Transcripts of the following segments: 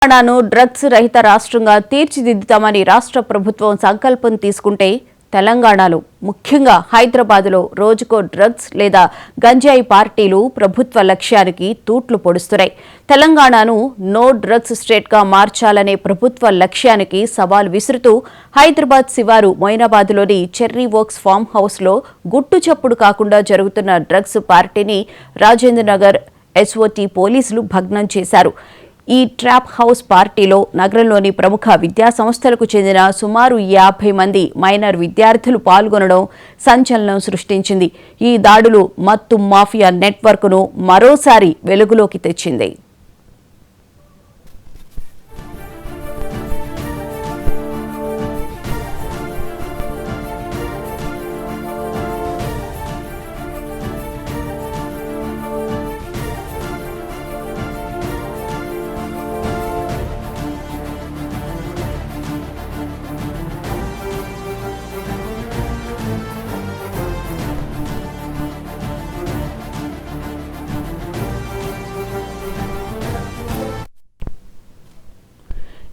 తెలంగాణను డ్రగ్స్ రహిత రాష్ట్రంగా తీర్చిదిద్దుతామని రాష్ట్ర ప్రభుత్వం సంకల్పం తీసుకుంటే తెలంగాణలో ముఖ్యంగా హైదరాబాద్లో రోజుకో డ్రగ్స్ లేదా గంజాయి పార్టీలు ప్రభుత్వ లక్ష్యానికి తూట్లు పొడుస్తున్నాయి. తెలంగాణను నో డ్రగ్స్ స్టేట్గా మార్చాలనే ప్రభుత్వ లక్ష్యానికి సవాల్ విసురుతూ హైదరాబాద్ శివారు మొయినాబాద్లోని చెర్రీ వర్క్స్ ఫామ్ హౌస్లో గుట్టు చప్పుడు కాకుండా జరుగుతున్న డ్రగ్స్ పార్టీని రాజేంద్రనగర్ ఎస్ఓటీ పోలీసులు భగ్నం చేశారు. ఈ ట్రాప్ హౌస్ పార్టీలో నగరంలోని ప్రముఖ విద్యాసంస్థలకు చెందిన సుమారు 50 మంది మైనర్ విద్యార్థులు పాల్గొనడం సంచలనం సృష్టించింది. ఈ దాడులు మత్తు మాఫియా నెట్వర్క్ను మరోసారి వెలుగులోకి తెచ్చింది.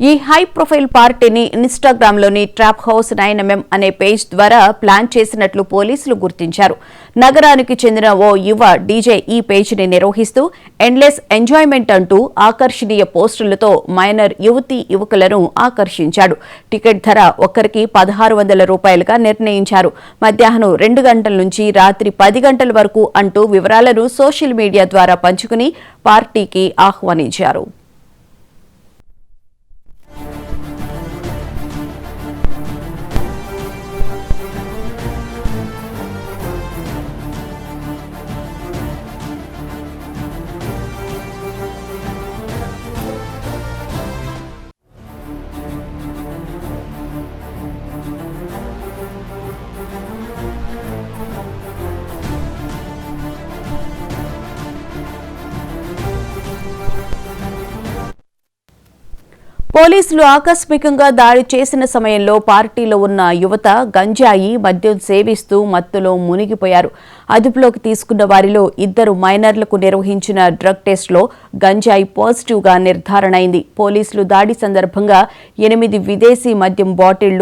ఈ హై ప్రొఫైల్ పార్టీని ఇన్స్టాగ్రామ్లోని ట్రాప్ హౌస్ 9mm అనే పేజ్ ద్వారా ప్లాన్ చేసినట్లు పోలీసులు గుర్తించారు. నగరానికి చెందిన ఓ యువ డీజే ఈ పేజ్ని నిర్వహిస్తూ ఎండ్లెస్ ఎంజాయ్మెంట్ అంటూ ఆకర్షణీయ పోస్టులతో మైనర్ యువకులను ఆకర్షించాడు. టికెట్ ధర ఒక్కరికి 1600 రూపాయలుగా నిర్ణయించారు. మధ్యాహ్నం 2 గంటల నుంచి రాత్రి 10 గంటల వరకు అంటూ వివరాలను సోషల్ మీడియా ద్వారా పంచుకుని పార్టీకి ఆహ్వానించారు. పోలీసులు ఆకస్మికంగా దాడి చేసిన సమయంలో పార్టీలో ఉన్న యువత గంజాయి మద్యం సేవిస్తూ మత్తులో మునిగిపోయారు. అదుపులోకి తీసుకున్న వారిలో 2 మైనర్లకు నిర్వహించిన డ్రగ్ టెస్టులో గంజాయి పాజిటివ్గా నిర్ధారణ అయింది. పోలీసులు దాడి సందర్భంగా 8 విదేశీ మద్యం బాటిళ్లు